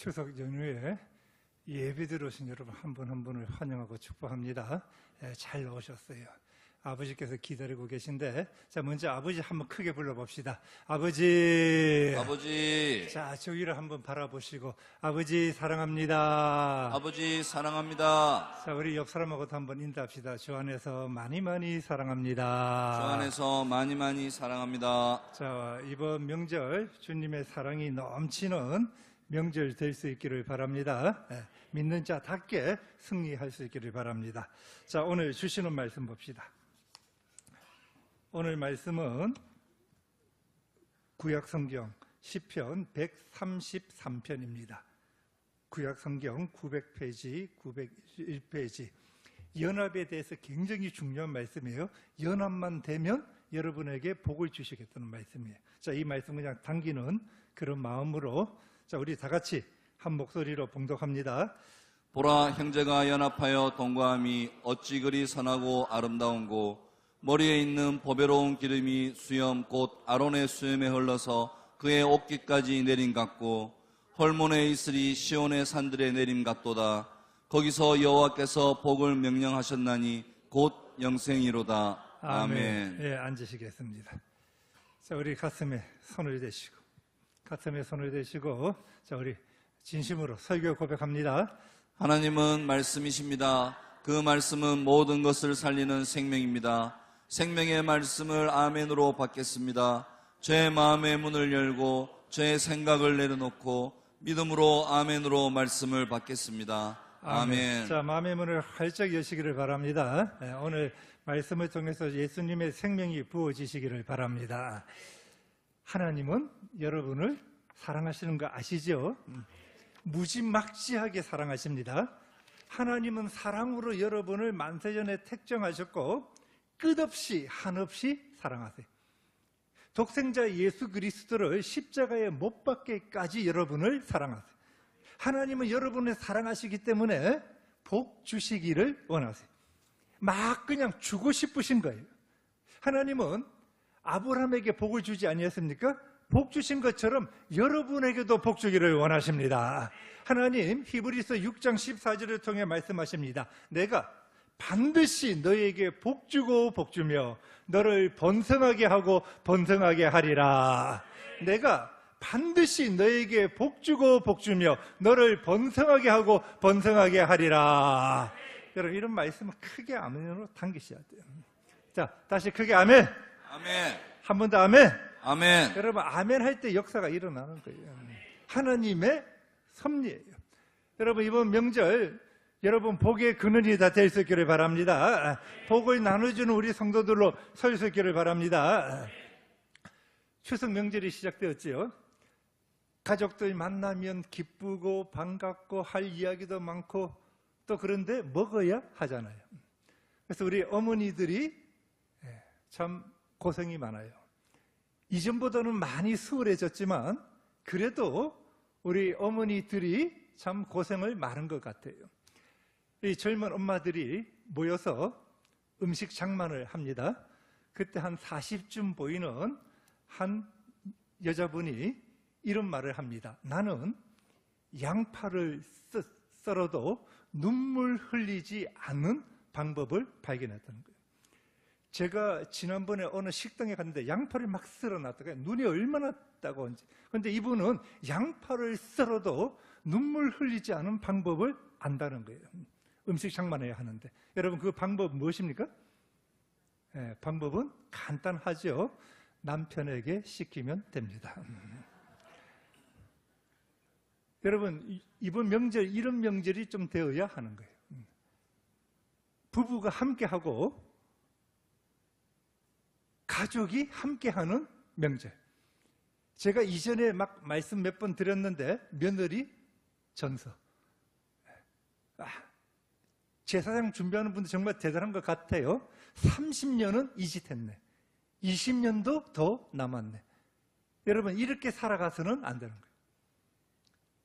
추석 연휴에 예배 들어오신 여러분 한 분 한 분을 환영하고 축복합니다. 잘 오셨어요. 아버지께서 기다리고 계신데, 자, 먼저 아버지 한번 크게 불러봅시다. 아버지. 아버지. 자, 저기를 한번 바라보시고, 아버지 사랑합니다. 아버지 사랑합니다. 자, 우리 옆 사람하고도 한번 인사합시다. 주 안에서 많이 많이 사랑합니다. 주 안에서 많이 많이 사랑합니다. 자, 이번 명절 주님의 사랑이 넘치는 명절 될 수 있기를 바랍니다. 믿는 자답게 승리할 수 있기를 바랍니다. 자, 오늘 주시는 말씀 봅시다. 오늘 말씀은 구약성경 시편 133편입니다. 구약성경 900페이지, 901페이지. 연합에 대해서 굉장히 중요한 말씀이에요. 연합만 되면 여러분에게 복을 주시겠다는 말씀이에요. 자, 이 말씀 그냥 당기는 그런 마음으로, 자, 우리 다 같이 한 목소리로 봉독합니다. 보라, 형제가 연합하여 동거함이 어찌 그리 선하고 아름다운고, 머리에 있는 보배로운 기름이 수염 곧 아론의 수염에 흘러서 그의 옷깃까지 내림 같고, 헐몬에 이슬이 시온의 산들에 내림 같도다. 거기서 여호와께서 복을 명령하셨나니 곧 영생이로다. 아멘. 예, 앉으시겠습니다. 자, 우리 가슴에 손을 대시고, 자, 우리 진심으로 설교 고백합니다. 하나님은 말씀이십니다. 그 말씀은 모든 것을 살리는 생명입니다. 생명의 말씀을 아멘으로 받겠습니다. 제 마음의 문을 열고 제 생각을 내려놓고 믿음으로 아멘으로 말씀을 받겠습니다. 아멘. 자, 마음의 문을 활짝 여시기를 바랍니다. 오늘 말씀을 통해서 예수님의 생명이 부어지시기를 바랍니다. 하나님은 여러분을 사랑하시는 거 아시죠? 무지막지하게 사랑하십니다. 하나님은 사랑으로 여러분을 만세전에 택정하셨고 끝없이 한없이 사랑하세요. 독생자 예수 그리스도를 십자가에 못 박게까지 여러분을 사랑하세요. 하나님은 여러분을 사랑하시기 때문에 복 주시기를 원하세요. 막 그냥 주고 싶으신 거예요. 하나님은 아브라함에게 복을 주지 아니했습니까? 복 주신 것처럼 여러분에게도 복 주기를 원하십니다. 하나님 히브리서 6장 14절을 통해 말씀하십니다. 내가 반드시 너에게 복 주고 복 주며 너를 번성하게 하고 번성하게 하리라. 내가 반드시 너에게 복 주고 복 주며 너를 번성하게 하고 번성하게 하리라. 여러분, 이런 말씀은 크게 아멘으로 당기셔야 돼요. 자, 다시 크게 아멘. 아멘. 한 번 더 아멘. 아멘. 여러분, 아멘 할 때 역사가 일어나는 거예요. 하나님의 섭리예요. 여러분, 이번 명절 여러분 복의 근원이 다 될 수 있기를 바랍니다. 복을 나눠주는 우리 성도들로 설 수 있기를 바랍니다. 추석 명절이 시작되었지요. 가족들 만나면 기쁘고 반갑고 할 이야기도 많고 또 그런데 먹어야 하잖아요. 그래서 우리 어머니들이 참 고생이 많아요. 이전보다는 많이 수월해졌지만 그래도 우리 어머니들이 참 고생을 많은 것 같아요. 이 젊은 엄마들이 모여서 음식 장만을 합니다. 그때 한 40쯤 보이는 한 여자분이 이런 말을 합니다. 나는 양파를 썰어도 눈물 흘리지 않는 방법을 발견했다는 거예요. 제가 지난번에 어느 식당에 갔는데 양파를 막 썰어놨다가 눈이 얼마나 따가운지. 그런데 이분은 양파를 썰어도 눈물 흘리지 않은 방법을 안다는 거예요. 음식 장만해야 하는데. 여러분, 그 방법 무엇입니까? 방법은 간단하죠. 남편에게 시키면 됩니다. 여러분, 이번 명절, 이런 명절이 좀 되어야 하는 거예요. 부부가 함께하고 가족이 함께하는 명절. 제가 이전에 막 말씀 몇 번 드렸는데 며느리 전서. 제사장 준비하는 분들 정말 대단한 것 같아요. 30년은 이 짓 했네. 20년도 더 남았네. 여러분, 이렇게 살아가서는 안 되는 거예요.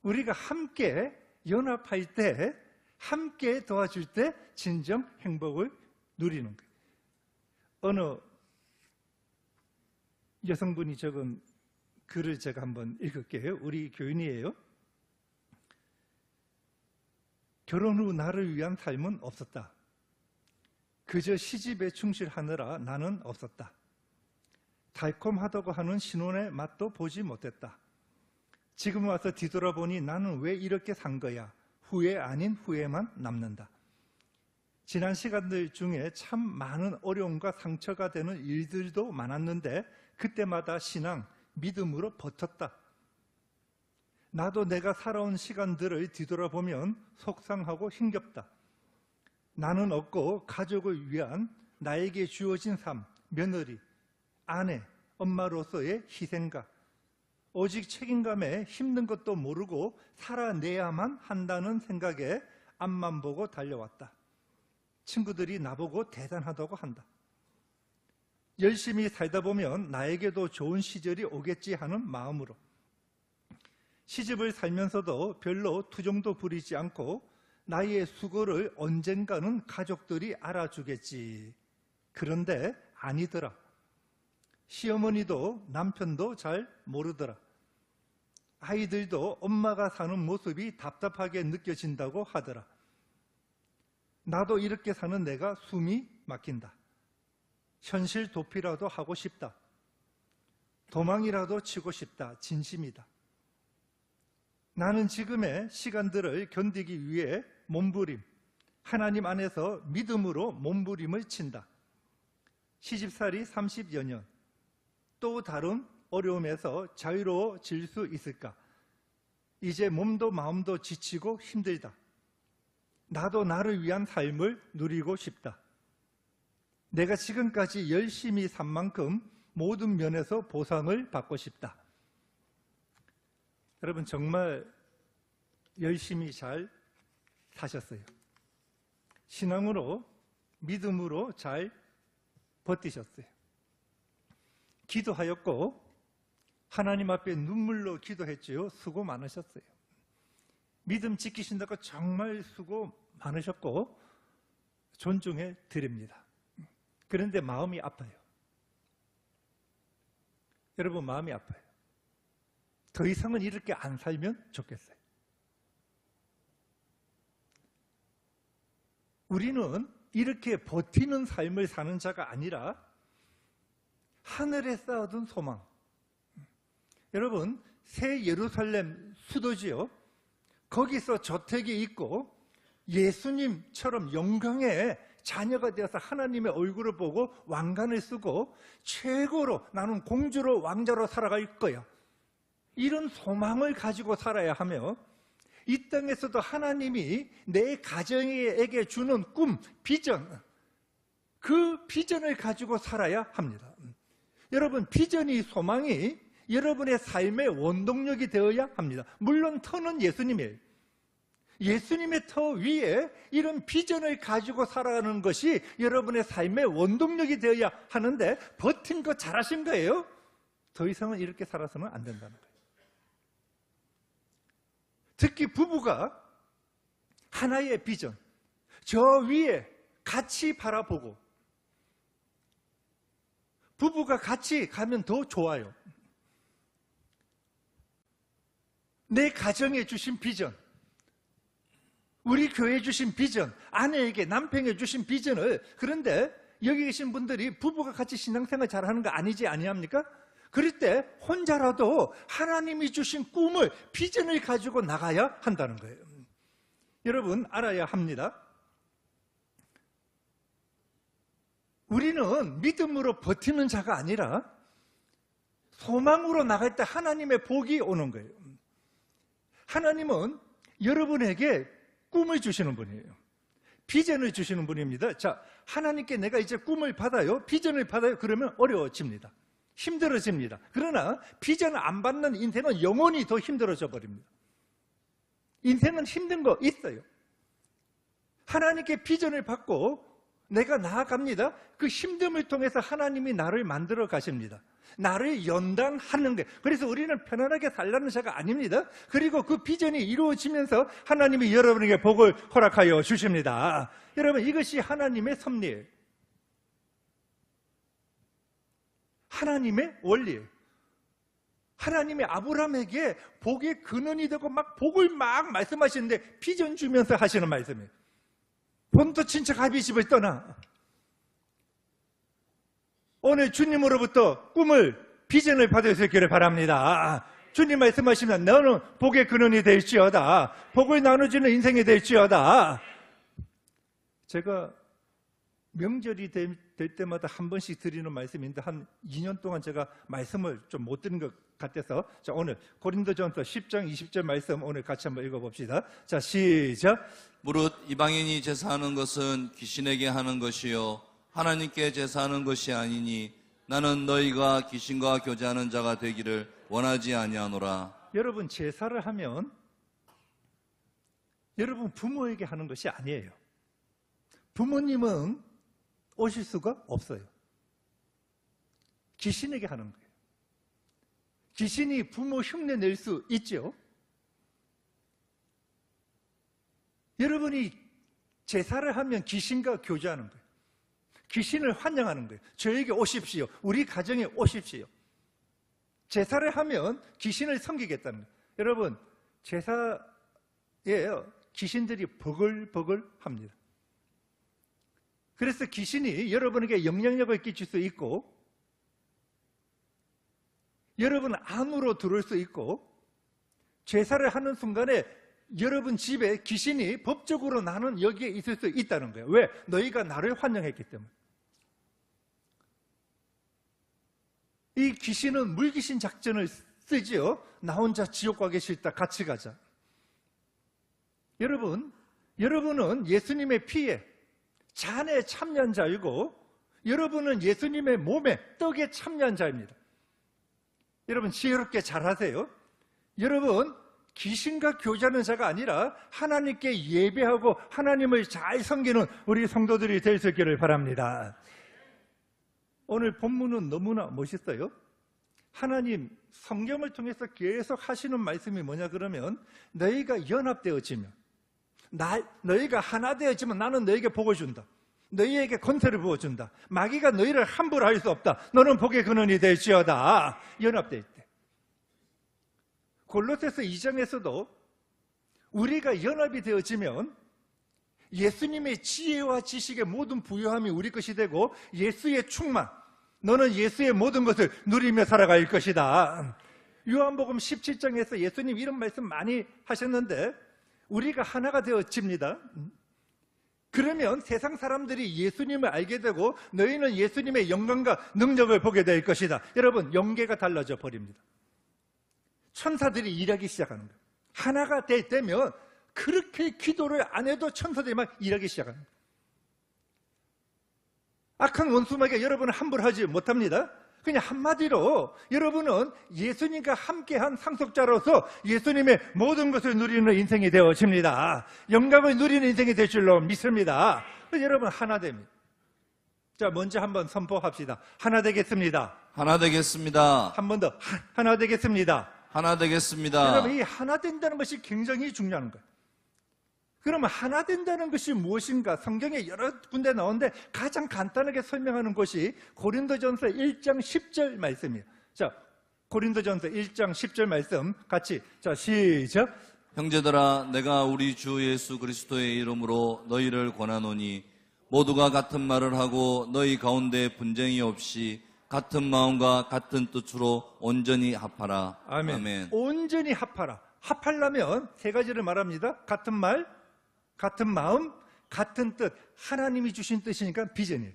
우리가 함께 연합할 때, 함께 도와줄 때 진정 행복을 누리는 거예요. 어느 여성분이 적은 글을 제가 한번 읽을게요. 우리 교인이에요. 결혼 후 나를 위한 삶은 없었다. 그저 시집에 충실하느라 나는 없었다. 달콤하다고 하는 신혼의 맛도 보지 못했다. 지금 와서 뒤돌아보니 나는 왜 이렇게 산 거야? 후회 아닌 후회만 남는다. 지난 시간들 중에 참 많은 어려움과 상처가 되는 일들도 많았는데 그때마다 신앙, 믿음으로 버텼다. 나도 내가 살아온 시간들을 뒤돌아보면 속상하고 힘겹다. 나는 없고 가족을 위한 나에게 주어진 삶, 며느리, 아내, 엄마로서의 희생가, 오직 책임감에 힘든 것도 모르고 살아내야만 한다는 생각에 앞만 보고 달려왔다. 친구들이 나보고 대단하다고 한다. 열심히 살다 보면 나에게도 좋은 시절이 오겠지 하는 마음으로 시집을 살면서도 별로 투정도 부리지 않고 나의 수고를 언젠가는 가족들이 알아주겠지. 그런데 아니더라. 시어머니도 남편도 잘 모르더라. 아이들도 엄마가 사는 모습이 답답하게 느껴진다고 하더라. 나도 이렇게 사는 내가 숨이 막힌다. 현실 도피라도 하고 싶다. 도망이라도 치고 싶다. 진심이다. 나는 지금의 시간들을 견디기 위해 몸부림, 하나님 안에서 믿음으로 몸부림을 친다. 시집살이 30여 년, 또 다른 어려움에서 자유로워질 수 있을까? 이제 몸도 마음도 지치고 힘들다. 나도 나를 위한 삶을 누리고 싶다. 내가 지금까지 열심히 산 만큼 모든 면에서 보상을 받고 싶다. 여러분 정말 열심히 잘 사셨어요. 신앙으로, 믿음으로 잘 버티셨어요. 기도하였고 하나님 앞에 눈물로 기도했지요. 수고 많으셨어요. 믿음 지키신다고 정말 수고 많으셨고 존중해 드립니다. 그런데 마음이 아파요. 여러분 마음이 아파요. 더 이상은 이렇게 안 살면 좋겠어요. 우리는 이렇게 버티는 삶을 사는 자가 아니라 하늘에 쌓아둔 소망. 여러분 새 예루살렘 수도지요. 거기서 저택이 있고 예수님처럼 영광의 자녀가 되어서 하나님의 얼굴을 보고 왕관을 쓰고 최고로 나는 공주로 왕자로 살아갈 거야. 이런 소망을 가지고 살아야 하며 이 땅에서도 하나님이 내 가정에게 주는 꿈, 비전, 그 비전을 가지고 살아야 합니다. 여러분 비전이 소망이 여러분의 삶의 원동력이 되어야 합니다. 물론 터는 예수님이에요. 예수님의 터 위에 이런 비전을 가지고 살아가는 것이 여러분의 삶의 원동력이 되어야 하는데 버틴 거 잘하신 거예요. 더 이상은 이렇게 살아서는 안 된다는 거예요. 특히 부부가 하나의 비전, 저 위에 같이 바라보고 부부가 같이 가면 더 좋아요. 내 가정에 주신 비전, 우리 교회에 주신 비전, 아내에게 남편에게 주신 비전을, 그런데 여기 계신 분들이 부부가 같이 신앙생활 잘하는 거 아니지 아니합니까? 그럴 때 혼자라도 하나님이 주신 꿈을, 비전을 가지고 나가야 한다는 거예요. 여러분 알아야 합니다. 우리는 믿음으로 버티는 자가 아니라 소망으로 나갈 때 하나님의 복이 오는 거예요. 하나님은 여러분에게 꿈을 주시는 분이에요. 비전을 주시는 분입니다. 자, 하나님께 내가 이제 꿈을 받아요, 비전을 받아요. 그러면 어려워집니다. 힘들어집니다. 그러나 비전을 안 받는 인생은 영원히 더 힘들어져 버립니다. 인생은 힘든 거 있어요. 하나님께 비전을 받고 내가 나아갑니다. 그 힘듦을 통해서 하나님이 나를 만들어 가십니다. 나를 연단하는 게. 그래서 우리는 편안하게 살라는 자가 아닙니다. 그리고 그 비전이 이루어지면서 하나님이 여러분에게 복을 허락하여 주십니다. 여러분 이것이 하나님의 섭리예요. 하나님의 원리예요. 하나님이 아브라함에게 복의 근원이 되고 막 복을 막 말씀하시는데 비전 주면서 하시는 말씀이에요. 본토 친척 아비 집을 떠나. 오늘 주님으로부터 꿈을, 비전을 받을 수 있기를 바랍니다. 주님 말씀하시면 너는 복의 근원이 될지어다. 복을 나눠주는 인생이 될지어다. 제가 명절이 될 때마다 한 번씩 드리는 말씀인데 한 2년 동안 제가 말씀을 좀 못 드린 것 같아서, 자, 오늘 고린도전서 10장 20절 말씀 오늘 같이 한번 읽어봅시다. 자, 시작. 무릇 이방인이 제사하는 것은 귀신에게 하는 것이요 하나님께 제사하는 것이 아니니 나는 너희가 귀신과 교제하는 자가 되기를 원하지 아니하노라. 여러분, 제사를 하면 여러분 부모에게 하는 것이 아니에요. 부모님은 오실 수가 없어요. 귀신에게 하는 거예요. 귀신이 부모 흉내 낼 수 있죠. 여러분이 제사를 하면 귀신과 교제하는 거예요. 귀신을 환영하는 거예요. 저에게 오십시오. 우리 가정에 오십시오. 제사를 하면 귀신을 섬기겠다는 거예요. 여러분, 제사에 귀신들이 버글버글 합니다. 그래서 귀신이 여러분에게 영향력을 끼칠 수 있고, 여러분 안으로 들어올 수 있고, 제사를 하는 순간에 여러분 집에 귀신이 법적으로 나는 여기에 있을 수 있다는 거예요. 왜? 너희가 나를 환영했기 때문에. 이 귀신은 물귀신 작전을 쓰지요. 나 혼자 지옥 가기 싫다, 같이 가자. 여러분은 예수님의 피에 잔에 참여한 자이고, 여러분은 예수님의 몸에, 떡에 참여한 자입니다. 여러분 지혜롭게 잘하세요. 여러분 귀신과 교제하는 자가 아니라 하나님께 예배하고 하나님을 잘 섬기는 우리 성도들이 될 수 있기를 바랍니다. 오늘 본문은 너무나 멋있어요. 하나님 성경을 통해서 계속 하시는 말씀이 뭐냐 그러면, 너희가 연합되어지면, 너희가 하나 되어지면 나는 너희에게 복을 준다. 너희에게 권세를 부어준다. 마귀가 너희를 함부로 할 수 없다. 너는 복의 근원이 될지어다. 연합될 때. 골로새서 2장에서도 우리가 연합이 되어지면 예수님의 지혜와 지식의 모든 부요함이 우리 것이 되고, 예수의 충만, 너는 예수의 모든 것을 누리며 살아갈 것이다. 요한복음 17장에서 예수님 이런 말씀 많이 하셨는데, 우리가 하나가 되어집니다. 그러면 세상 사람들이 예수님을 알게 되고 너희는 예수님의 영광과 능력을 보게 될 것이다. 여러분, 영계가 달라져 버립니다. 천사들이 일하기 시작하는 거예요. 하나가 될 때면 그렇게 기도를 안 해도 천사들이 막 일하기 시작하는 거예요. 악한 원수에게 여러분은 함부로 하지 못합니다. 그냥 한마디로 여러분은 예수님과 함께한 상속자로서 예수님의 모든 것을 누리는 인생이 되어집니다. 영광을 누리는 인생이 될 줄로 믿습니다. 여러분 하나 됩니다. 자, 먼저 한번 선포합시다. 하나 되겠습니다. 하나 되겠습니다. 한 번 더. 하나 되겠습니다. 하나 되겠습니다. 여러분, 이 하나 된다는 것이 굉장히 중요한 거예요. 그러면 하나 된다는 것이 무엇인가? 성경에 여러 군데 나오는데 가장 간단하게 설명하는 것이 고린도전서 1장 10절 말씀이에요. 자, 고린도전서 1장 10절 말씀 같이, 자, 시작. 형제들아, 내가 우리 주 예수 그리스도의 이름으로 너희를 권하노니 모두가 같은 말을 하고 너희 가운데 분쟁이 없이 같은 마음과 같은 뜻으로 온전히 합하라. 아멘. 아멘. 온전히 합하라. 합하려면 세 가지를 말합니다. 같은 말, 같은 마음, 같은 뜻. 하나님이 주신 뜻이니까 비전이에요.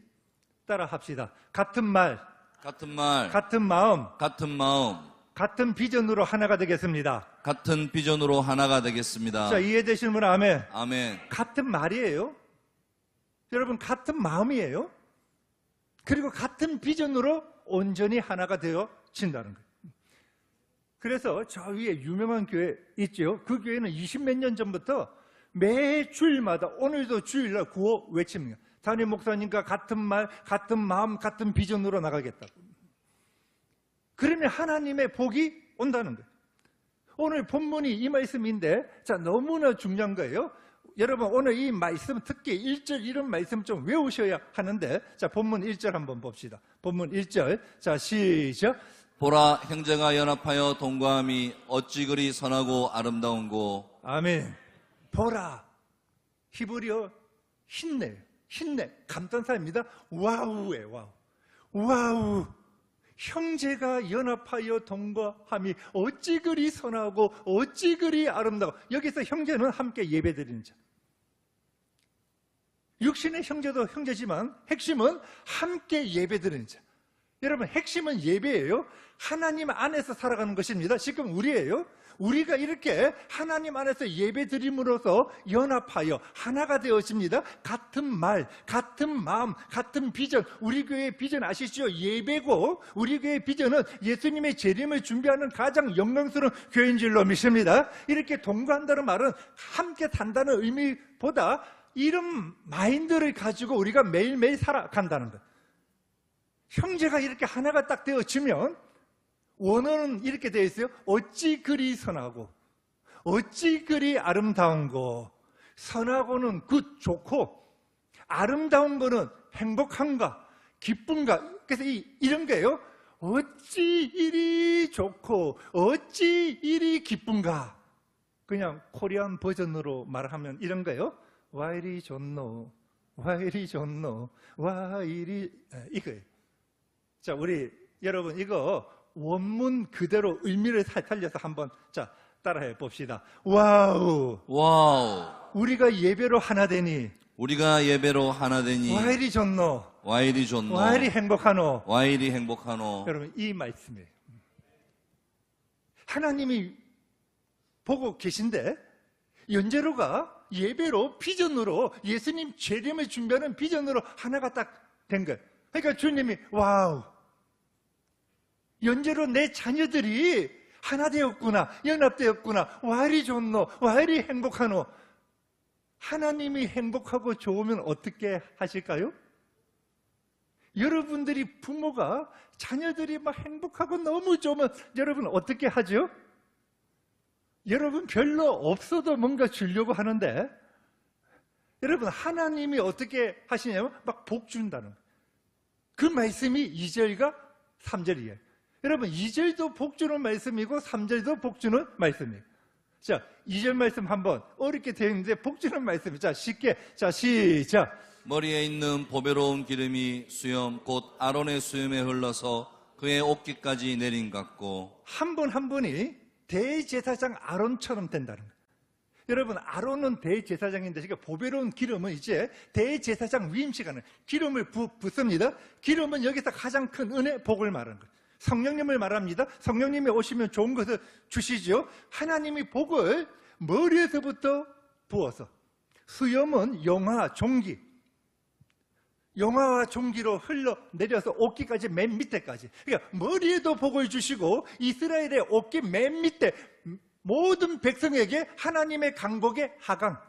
따라 합시다. 같은 말, 같은 말, 같은 마음, 같은 마음, 같은 비전으로 하나가 되겠습니다. 같은 비전으로 하나가 되겠습니다. 자, 이해되시는 분 아멘. 아멘. 같은 말이에요. 여러분, 같은 마음이에요. 그리고 같은 비전으로 온전히 하나가 되어진다는 거예요. 그래서 저 위에 유명한 교회 있죠. 그 교회는 20몇 년 전부터 매 주일마다, 오늘도 주일날 구호 외칩니다. 담임 목사님과 같은 말, 같은 마음, 같은 비전으로 나가겠다고. 그러면 하나님의 복이 온다는 거예요. 오늘 본문이 이 말씀인데, 자, 너무나 중요한 거예요. 여러분, 오늘 이 말씀, 특히 1절 이런 말씀 좀 외우셔야 하는데, 자, 본문 1절 한번 봅시다. 본문 1절. 자, 시작. 보라, 형제가 연합하여 동거함이 어찌 그리 선하고 아름다운고. 아멘. 보라. 히브리어 힘내. 감탄사입니다. 와우예요. 와우. 와우. 형제가 연합하여 동거함이 어찌 그리 선하고 어찌 그리 아름다워. 여기서 형제는 함께 예배드리는 자. 육신의 형제도 형제지만 핵심은 함께 예배드리는 자. 여러분, 핵심은 예배예요. 하나님 안에서 살아가는 것입니다. 지금 우리예요. 우리가 이렇게 하나님 안에서 예배드림으로써 연합하여 하나가 되어집니다. 같은 말, 같은 마음, 같은 비전. 우리 교회의 비전 아시죠? 예배고, 우리 교회의 비전은 예수님의 재림을 준비하는 가장 영광스러운 교회인 줄로 믿습니다. 이렇게 동거한다는 말은 함께 산다는 의미보다 이런 마인드를 가지고 우리가 매일매일 살아간다는 것. 형제가 이렇게 하나가 딱 되어지면 원어는 이렇게 되어 있어요. 어찌 그리 선하고 어찌 그리 아름다운고. 선하고는 굿, 좋고, 아름다운 거는 행복한가, 기쁜가. 그래서 이런 거예요. 어찌 이리 좋고 어찌 이리 기쁜가. 그냥 코리안 버전으로 말하면 이런 거예요. 와 이리 좋노, 와 이리 좋노, 와 이리, 이거예요. 자, 우리 여러분 이거 원문 그대로 의미를 살려서 한번 따라해 봅시다. 와우. 우리가 예배로 하나 되니. 우리가 예배로 하나 되니. 와 이리 좋노. 와 이리 좋노. 와 이리 행복하노. 와 이리 행복하노. 여러분, 이 말씀이에요. 하나님이 보고 계신데 연재로가 예배로, 비전으로, 예수님 재림을 준비하는 비전으로 하나가 딱 된 거예요. 그러니까 주님이 와우, 연재로 내 자녀들이 하나 되었구나, 연합되었구나, 와 이리 좋노, 와 이리 행복하노. 하나님이 행복하고 좋으면 어떻게 하실까요? 여러분들이 부모가 자녀들이 막 행복하고 너무 좋으면 여러분 어떻게 하죠? 여러분 별로 없어도 뭔가 주려고 하는데, 여러분 하나님이 어떻게 하시냐면 막 복 준다는 거예요. 그 말씀이 2절과 3절이에요. 여러분 2절도 복 주는 말씀이고 3절도 복 주는 말씀이에요. 자, 2절 말씀 한번 어렵게 되어 있는데 복 주는 말씀이. 자, 쉽게. 자, 시작. 머리에 있는 보배로운 기름이 수염 곧 아론의 수염에 흘러서 그의 옷깃까지 내린 같고. 한 분 한 분이 대제사장 아론처럼 된다는 거예요. 여러분, 아론은 대제사장인데, 그러니까 보배로운 기름은 이제 대제사장 위임 시간에 기름을 붓습니다. 기름은 여기서 가장 큰 은혜, 복을 말하는 거예요. 성령님을 말합니다. 성령님이 오시면 좋은 것을 주시죠. 하나님이 복을 머리에서부터 부어서, 수염은 영화, 종기, 영화와 종기로 흘러내려서 옷깃까지 맨 밑에까지. 그러니까 머리에도 복을 주시고 이스라엘의 옷깃 맨 밑에 모든 백성에게 하나님의 강복의 하강,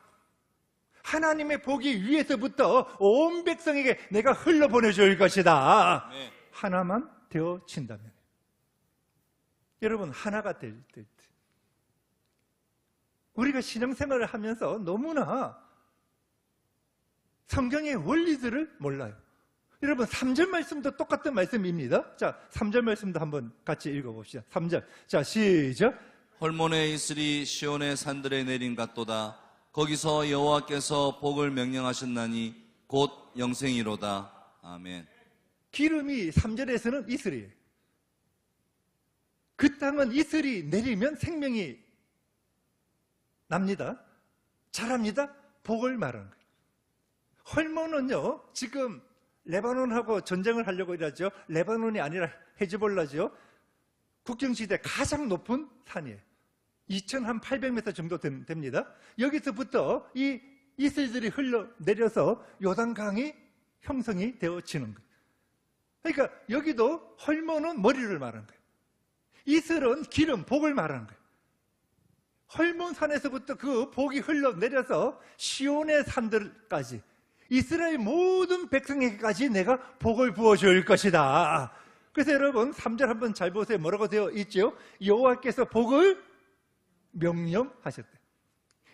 하나님의 복이 위에서부터 온 백성에게 내가 흘러보내줄 것이다. 네. 하나만 되어진다면. 여러분, 하나가 될 때 우리가 신앙생활을 하면서 너무나 성경의 원리들을 몰라요. 여러분 3절 말씀도 똑같은 말씀입니다. 자, 3절 말씀도 한번 같이 읽어봅시다. 3절. 자, 시작. 헐몬에 이슬이 시온의 산들에 내린 같도다. 거기서 여호와께서 복을 명령하셨나니 곧 영생이로다. 아멘. 기름이 3절에서는 이슬이에요. 그 땅은 이슬이 내리면 생명이 납니다. 자랍니다. 복을 말하는 거예요. 헐몬은요, 지금 레바논하고 전쟁을 하려고 이러죠. 레바논이 아니라 헤즈볼라죠. 국경지대 가장 높은 산이에요. 2,800m 정도 됩니다. 여기서부터 이 이슬들이 흘러내려서 요단강이 형성이 되어지는 거예요. 그러니까 여기도 헐몬은 머리를 말하는 거예요. 이슬은 기름, 복을 말하는 거예요. 헐몬산에서부터 그 복이 흘러내려서 시온의 산들까지, 이스라엘 모든 백성에게까지 내가 복을 부어줄 것이다. 그래서 여러분 3절 한번 잘 보세요. 뭐라고 되어 있죠? 여호와께서 복을 명령하셨대.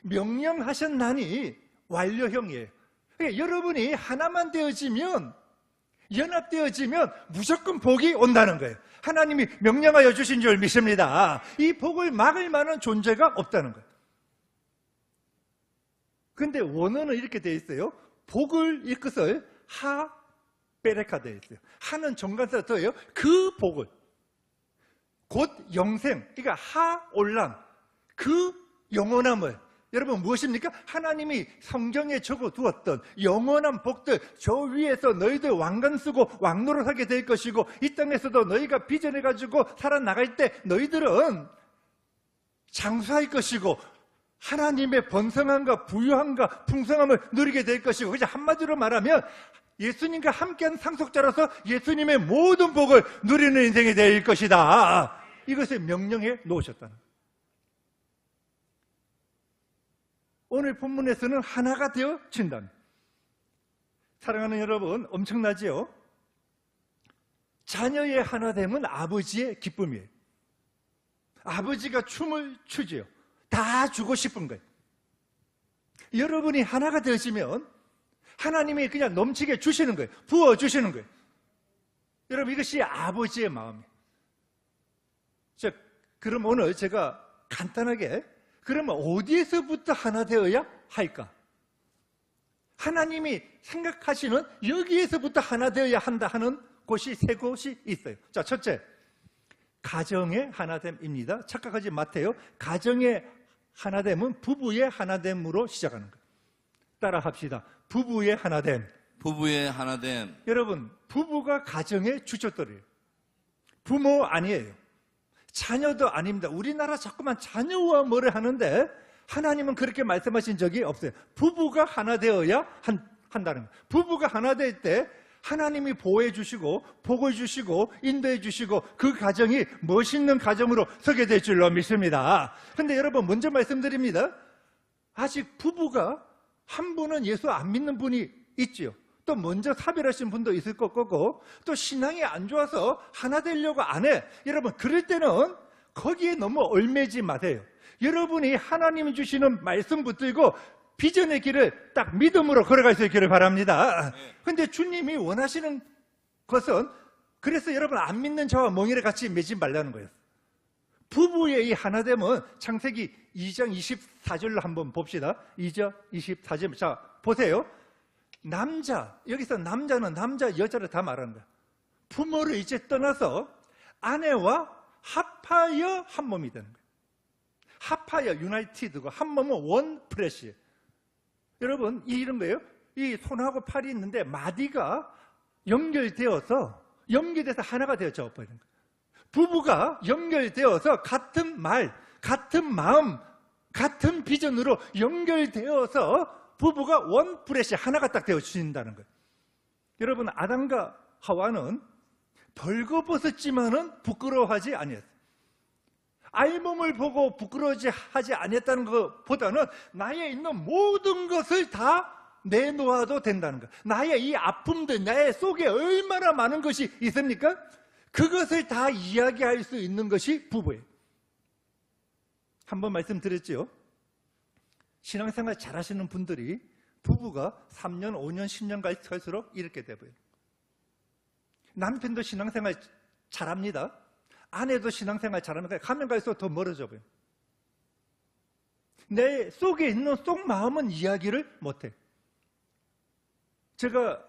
명령하셨나니 완료형이에요. 그러니까 여러분이 하나만 되어지면, 연합되어지면 무조건 복이 온다는 거예요. 하나님이 명령하여 주신 줄 믿습니다. 이 복을 막을 만한 존재가 없다는 거예요. 근데 원어는 이렇게 되어 있어요. 복을 이 것을 베레카 되어 있어요. 하는 정관사 더예요. 그 복을 곧 영생, 그러니까 올람, 그 영원함을 여러분 무엇입니까? 하나님이 성경에 적어두었던 영원한 복들, 저 위에서 너희들 왕관 쓰고 왕노릇하게 될 것이고 이 땅에서도 너희가 빚어내가지고 살아나갈 때 너희들은 장수할 것이고 하나님의 번성함과 부유함과 풍성함을 누리게 될 것이고, 그래서 한마디로 말하면 예수님과 함께한 상속자로서 예수님의 모든 복을 누리는 인생이 될 것이다. 이것을 명령해 놓으셨다는 거예요. 오늘 본문에서는 하나가 되어진다. 사랑하는 여러분, 엄청나지요? 자녀의 하나됨은 아버지의 기쁨이에요. 아버지가 춤을 추지요. 다 주고 싶은 거예요. 여러분이 하나가 되시면 하나님이 그냥 넘치게 주시는 거예요. 부어주시는 거예요. 여러분, 이것이 아버지의 마음이에요. 그럼 오늘 제가 간단하게, 그러면 어디에서부터 하나 되어야 할까? 하나님이 생각하시는 여기에서부터 하나 되어야 한다 하는 곳이 세 곳이 있어요. 자, 첫째, 가정의 하나됨입니다. 착각하지 마세요. 가정의 하나됨은 부부의 하나됨으로 시작하는 거예요. 따라 합시다. 부부의 하나됨. 부부의 하나됨. 여러분, 부부가 가정의 주춧돌이에요. 부모 아니에요. 자녀도 아닙니다. 우리나라 자꾸만 자녀와 뭐를 하는데 하나님은 그렇게 말씀하신 적이 없어요. 부부가 하나 되어야 한다는 거예요. 부부가 하나 될 때 하나님이 보호해 주시고 복을 주시고 인도해 주시고 그 가정이 멋있는 가정으로 서게 될 줄로 믿습니다. 그런데 여러분, 먼저 말씀드립니다. 아직 부부가 한 분은 예수 안 믿는 분이 있지요. 또 먼저 사별하신 분도 있을 거고, 또 신앙이 안 좋아서 하나 되려고 안 해. 여러분, 그럴 때는 거기에 너무 얽매지 마세요. 여러분이 하나님이 주시는 말씀 붙들고 비전의 길을 딱 믿음으로 걸어갈 수 있기를 바랍니다. 그런데 주님이 원하시는 것은, 그래서 여러분 안 믿는 저와 멍에를 같이 매지 말라는 거예요. 부부의 이 하나됨은 창세기 2장 24절로 한번 봅시다. 2장 24절. 자, 보세요. 남자, 여기서 남자는 남자, 여자를 다 말하는 거야. 부모를 이제 떠나서 아내와 합하여 한 몸이 되는 거예요. 합하여, 유나이티드고, 한 몸은 원 플래시예요. 여러분, 이런 거예요. 이 손하고 팔이 있는데 마디가 연결돼서 하나가 되어져 버리는 거예요. 부부가 연결되어서 같은 말, 같은 마음, 같은 비전으로 연결되어서 부부가 원 플래시 하나가 딱 되어진다는 거예요. 여러분, 아담과 하와는 벌거벗었지만은 부끄러워하지 아니했어요. 알몸을 보고 부끄러워하지 아니했다는 것보다는 나에 있는 모든 것을 다 내놓아도 된다는 거예요. 나의 이 아픔들, 나의 속에 얼마나 많은 것이 있습니까? 그것을 다 이야기할 수 있는 것이 부부예요. 한번 말씀드렸죠. 신앙생활 잘하시는 분들이 부부가 3년, 5년, 10년 갈수록 이렇게 돼버려요. 남편도 신앙생활 잘합니다. 아내도 신앙생활 잘합니다. 가면 갈수록 더 멀어져 버려요. 내 속에 있는 속 마음은 이야기를 못해. 제가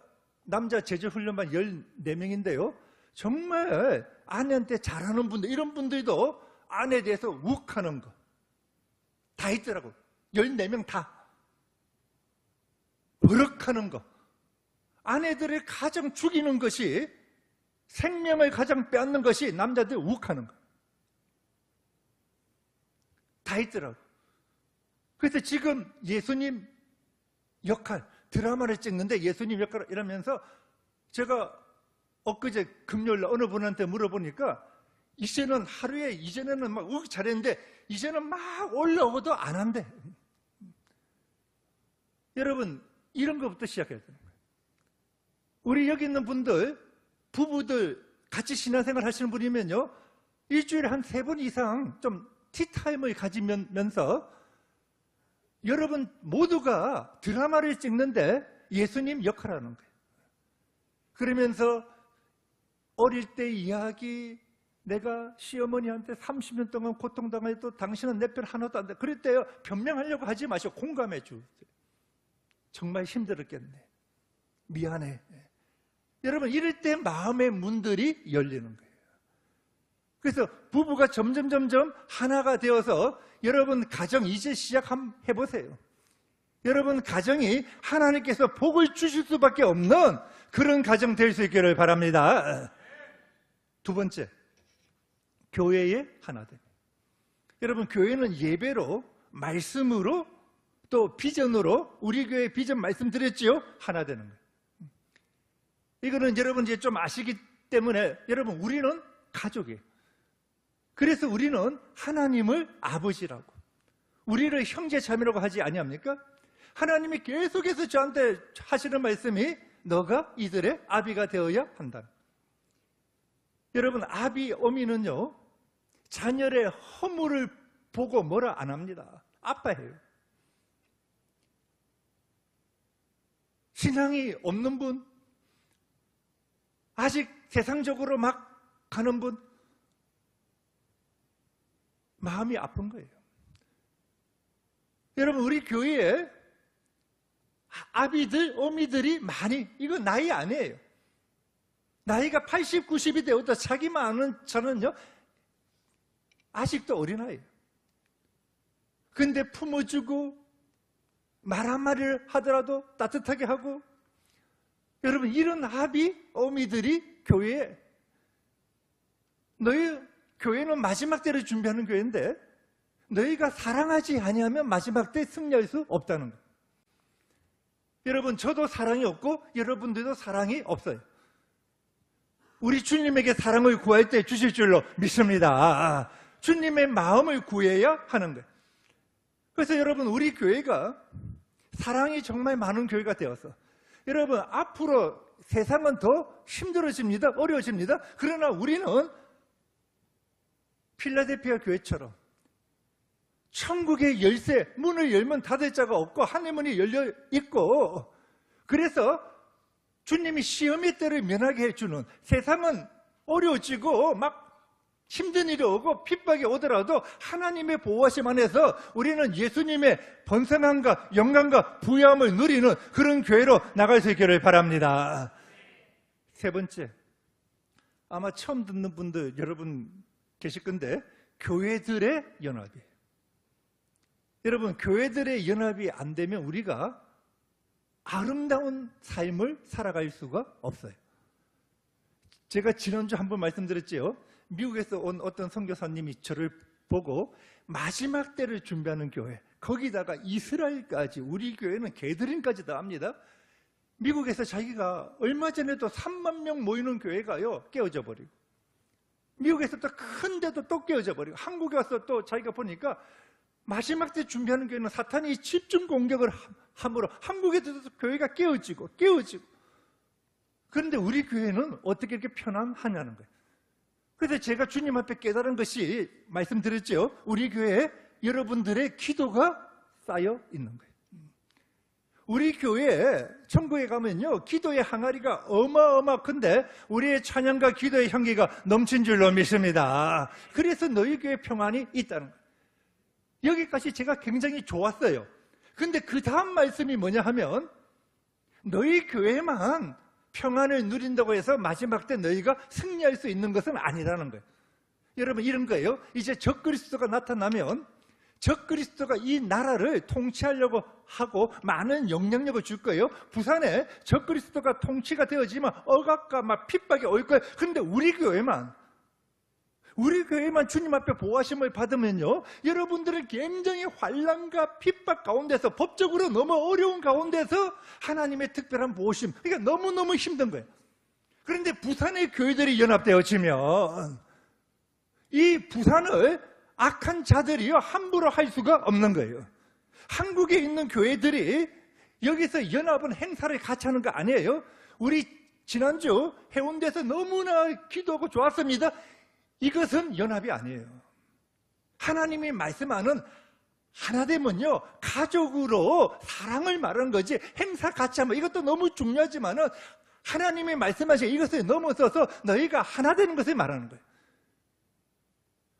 남자 제주훈련반 14명인데요. 정말 아내한테 잘하는 분들, 이런 분들도 아내에 대해서 욱하는 거 다 있더라고. 14명 다. 버럭하는 거. 아내들을 가장 죽이는 것이, 생명을 가장 빼앗는 것이 남자들 욱하는 거. 다 있더라고. 그래서 지금 예수님 역할, 드라마를 찍는데 예수님 역할을 이러면서 제가 엊그제 금요일날 어느 분한테 물어보니까 이제는 하루에, 이전에는 막 잘했는데 이제는 막 올라오도 안 한대. 여러분, 이런 것부터 시작해야 되는 거예요. 우리 여기 있는 분들, 부부들 같이 신앙생활 하시는 분이면요, 일주일에 한 3번 이상 좀 티타임을 가지면서 여러분 모두가 드라마를 찍는데 예수님 역할을 하는 거예요. 그러면서 어릴 때 이야기, 내가 시어머니한테 30년 동안 고통당해도 당신은 내 편 하나도 안 돼. 그랬대요. 변명하려고 하지 마시고 공감해 주세요. 정말 힘들었겠네. 미안해. 여러분, 이럴 때 마음의 문들이 열리는 거예요. 그래서 부부가 점점 하나가 되어서 여러분 가정 이제 시작 한번 해보세요. 여러분 가정이 하나님께서 복을 주실 수밖에 없는 그런 가정 될 수 있기를 바랍니다. 두 번째, 교회의 하나됨. 여러분, 교회는 예배로, 말씀으로, 또 비전으로, 우리 교회 비전 말씀드렸지요? 하나 되는 거예요. 이거는 여러분 이제 좀 아시기 때문에, 여러분 우리는 가족이에요. 그래서 우리는 하나님을 아버지라고, 우리를 형제 자매라고 하지 아니합니까? 하나님이 계속해서 저한테 하시는 말씀이 너가 이들의 아비가 되어야 한다. 여러분, 아비, 어미는요 자녀의 허물을 보고 뭐라 안 합니다. 아빠예요. 신앙이 없는 분, 아직 세상적으로 막 가는 분, 마음이 아픈 거예요. 여러분, 우리 교회에 아비들, 어미들이 많이, 이거 나이 아니에요. 나이가 80, 90이 되어도 자기만 아는 저는요 아직도 어린아이예요. 근데 품어주고 말 한마디를 하더라도 따뜻하게 하고, 여러분 이런 아비, 어미들이 교회에, 너희 교회는 마지막 때를 준비하는 교회인데 너희가 사랑하지 아니하면 마지막 때 승리할 수 없다는 거예요. 여러분, 저도 사랑이 없고 여러분들도 사랑이 없어요. 우리 주님에게 사랑을 구할 때 주실 줄로 믿습니다. 주님의 마음을 구해야 하는 거예요. 그래서 여러분, 우리 교회가 사랑이 정말 많은 교회가 되어서, 여러분 앞으로 세상은 더 힘들어집니다. 어려워집니다. 그러나 우리는 필라델피아 교회처럼 천국의 열쇠, 문을 열면 닫을 자가 없고 하늘 문이 열려 있고, 그래서 주님이 시험의 때를 면하게 해주는, 세상은 어려워지고 막 힘든 일이 오고 핍박이 오더라도 하나님의 보호하심 안에서 우리는 예수님의 번성함과 영광과 부유함을 누리는 그런 교회로 나갈 수 있기를 바랍니다. 세 번째, 아마 처음 듣는 분들 여러분 계실 건데, 교회들의 연합이에요. 여러분, 교회들의 연합이 안 되면 우리가 아름다운 삶을 살아갈 수가 없어요. 제가 지난주 한번 말씀드렸지요. 미국에서 온 어떤 선교사님이 저를 보고 마지막 때를 준비하는 교회, 거기다가 이스라엘까지, 우리 교회는 게드링까지 다 합니다. 미국에서 자기가 얼마 전에도 3만 명 모이는 교회가요 깨어져 버리고, 미국에서 또 큰데도 또 깨어져 버리고, 한국에 와서 또 자기가 보니까 마지막 때 준비하는 교회는 사탄이 집중 공격을 함으로 한국에도 교회가 깨어지고. 그런데 우리 교회는 어떻게 이렇게 편안하냐는 거예요. 그래서 제가 주님 앞에 깨달은 것이, 말씀드렸죠. 우리 교회에 여러분들의 기도가 쌓여 있는 거예요. 우리 교회에 천국에 가면요 기도의 항아리가 어마어마한데 우리의 찬양과 기도의 향기가 넘친 줄로 믿습니다. 그래서 너희 교회에 평안이 있다는 거예요. 여기까지 제가 굉장히 좋았어요. 근데 그 다음 말씀이 뭐냐 하면, 너희 교회만 평안을 누린다고 해서 마지막 때 너희가 승리할 수 있는 것은 아니라는 거예요. 여러분, 이런 거예요. 이제 적그리스도가 나타나면 적그리스도가 이 나라를 통치하려고 하고 많은 영향력을 줄 거예요. 부산에 적그리스도가 통치가 되어지면 억압과 막 핍박이 올 거예요. 그런데 우리 교회만 주님 앞에 보호하심을 받으면요, 여러분들은 굉장히 환난과 핍박 가운데서, 법적으로 너무 어려운 가운데서 하나님의 특별한 보호심, 그러니까 너무너무 힘든 거예요. 그런데 부산의 교회들이 연합되어지면 이 부산을 악한 자들이요 함부로 할 수가 없는 거예요. 한국에 있는 교회들이 여기서 연합은 행사를 같이 하는 거 아니에요. 우리 지난주 해운대에서 너무나 기도하고 좋았습니다. 이것은 연합이 아니에요. 하나님이 말씀하는 하나됨은요 가족으로 사랑을 말하는 거지, 행사 같이 하면 이것도 너무 중요하지만은 하나님이 말씀하신 이것을 넘어서서 너희가 하나 되는 것을 말하는 거예요.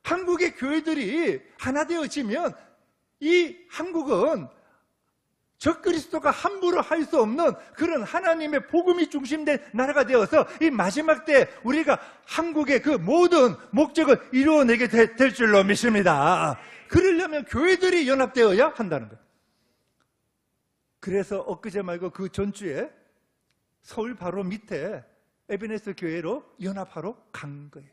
한국의 교회들이 하나 되어지면 이 한국은 적그리스도가 함부로 할 수 없는 그런 하나님의 복음이 중심된 나라가 되어서 이 마지막 때 우리가 한국의 그 모든 목적을 이루어내게 될 줄로 믿습니다. 그러려면 교회들이 연합되어야 한다는 거예요. 그래서 엊그제 말고 그 전주에 서울 바로 밑에 에베네스 교회로 연합하러 간 거예요.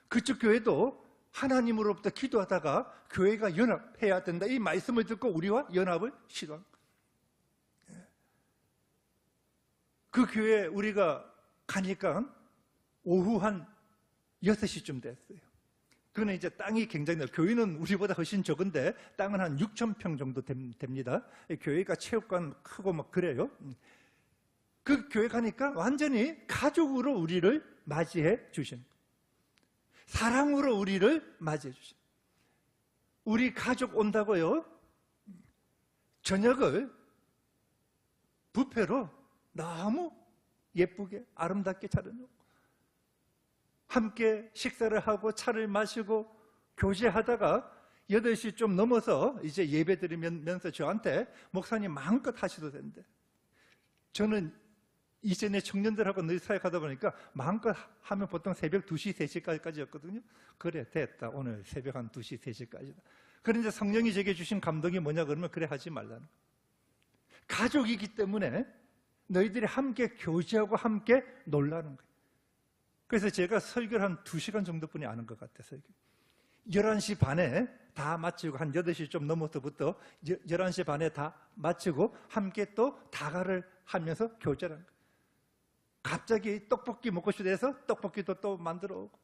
그쪽 교회도 하나님으로부터 기도하다가 교회가 연합해야 된다, 이 말씀을 듣고 우리와 연합을 시도한 거예요. 그 교회 우리가 가니까 오후 한 6시쯤 됐어요. 그는 이제 땅이 굉장히 넓어요. 교회는 우리보다 훨씬 적은데 땅은 한 6,000평 정도 됩니다. 교회가 체육관 크고 막 그래요. 그 교회 가니까 완전히 가족으로 우리를 맞이해 주신, 사랑으로 우리를 맞이해 주신. 우리 가족 온다고요? 저녁을 뷔페로 너무 예쁘게 아름답게 차려놓고 함께 식사를 하고 차를 마시고 교제하다가 8시 좀 넘어서 이제 예배 드리면서 저한테 목사님 마음껏 하셔도 된대. 저는 이전에 청년들하고 늘 사역하다 보니까 마음껏 하면 보통 새벽 2시, 3시까지였거든요. 그래, 됐다. 오늘 새벽 한 2시, 3시까지다. 그런데 성령이 제게 주신 감동이 뭐냐 그러면 그래 하지 말라는 거예요. 가족이기 때문에 너희들이 함께 교제하고 함께 놀라는 거예요. 그래서 제가 설교를 한 2시간 정도뿐이 아는 것 같아요. 11시 반에 다 마치고 한 8시 좀 넘어서부터 11시 반에 다 마치고 함께 또 다가를 하면서 교제를 하는 거예요. 갑자기 떡볶이 먹고 싶어서 떡볶이도 또 만들어 오고,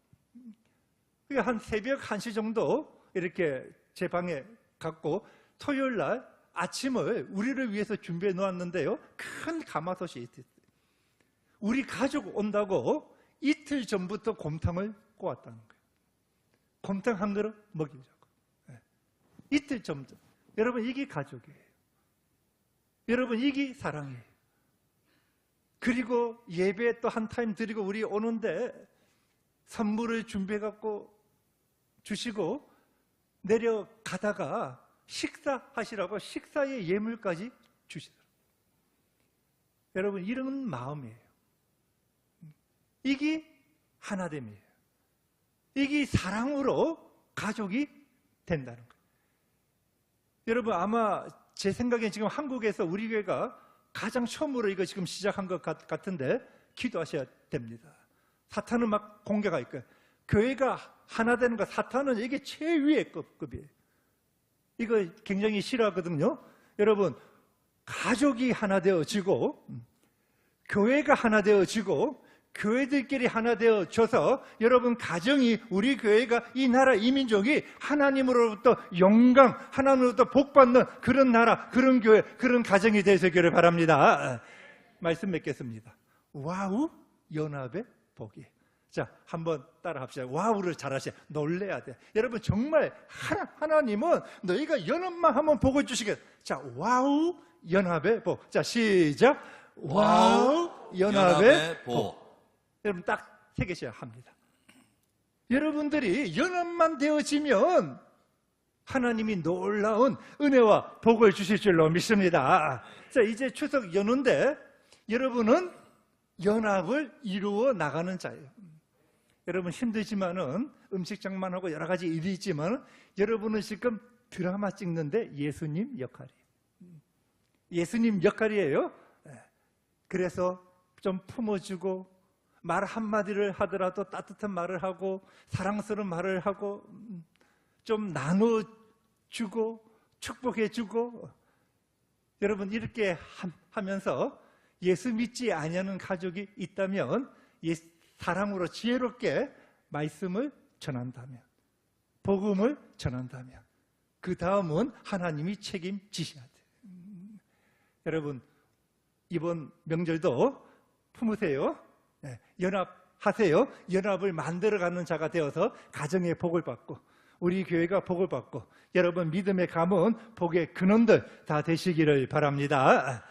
한 새벽 1시 정도 이렇게 제 방에 갔고 토요일 날 아침을 우리를 위해서 준비해 놓았는데요, 큰 가마솥이 있었어요. 우리 가족 온다고 이틀 전부터 곰탕을 꼬았다는 거예요. 곰탕 한 그릇 먹이려고. 이틀 전부터. 여러분, 이게 가족이에요. 여러분, 이게 사랑이에요. 그리고 예배 또 한 타임 드리고 우리 오는데 선물을 준비해 갖고 주시고 내려가다가 식사하시라고 식사의 예물까지 주시더라고요. 여러분, 이런 마음이에요. 이게 하나됨이에요. 이게 사랑으로 가족이 된다는 거예요. 여러분, 아마 제 생각에 지금 한국에서 우리 교회가 가장 처음으로 이거 지금 시작한 것 같은데 기도하셔야 됩니다. 사탄은 막 공격할 거예요. 교회가 하나 되는 거, 사탄은 이게 최위의 급이에요. 이거 굉장히 싫어하거든요. 여러분, 가족이 하나 되어지고 교회가 하나 되어지고 교회들끼리 하나 되어져서 여러분 가정이, 우리 교회가, 이 나라, 이 민족이 하나님으로부터 영광, 하나님으로부터 복받는 그런 나라, 그런 교회, 그런 가정이 되시기를 바랍니다. 말씀 맺겠습니다. 와우, 연합의 복이. 자, 한번 따라 합시다. 와우를 잘하셔야, 놀래야 돼. 여러분, 정말 하나님은 너희가 연합만 하면 복을 주시겠다. 자, 와우, 연합의 복. 자, 시작. 와우, 연합의 복. 여러분, 딱 세 개셔야 합니다. 여러분들이 연합만 되어지면 하나님이 놀라운 은혜와 복을 주실 줄로 믿습니다. 자, 이제 추석 연휴인데 여러분은 연합을 이루어 나가는 자예요. 여러분, 힘들지만은 음식장만 하고 여러 가지 일이 있지만 여러분은 지금 드라마 찍는데 예수님 역할이에요. 예수님 역할이에요. 그래서 좀 품어주고 말 한마디를 하더라도 따뜻한 말을 하고 사랑스러운 말을 하고 좀 나눠주고 축복해주고, 여러분 이렇게 하면서 예수 믿지 아니하는 가족이 있다면 사랑으로 지혜롭게 말씀을 전한다면, 복음을 전한다면 그 다음은 하나님이 책임지셔야 돼요. 여러분, 이번 명절도 품으세요. 연합하세요. 연합을 만들어가는 자가 되어서 가정의 복을 받고 우리 교회가 복을 받고 여러분 믿음의 가문, 복의 근원들 다 되시기를 바랍니다.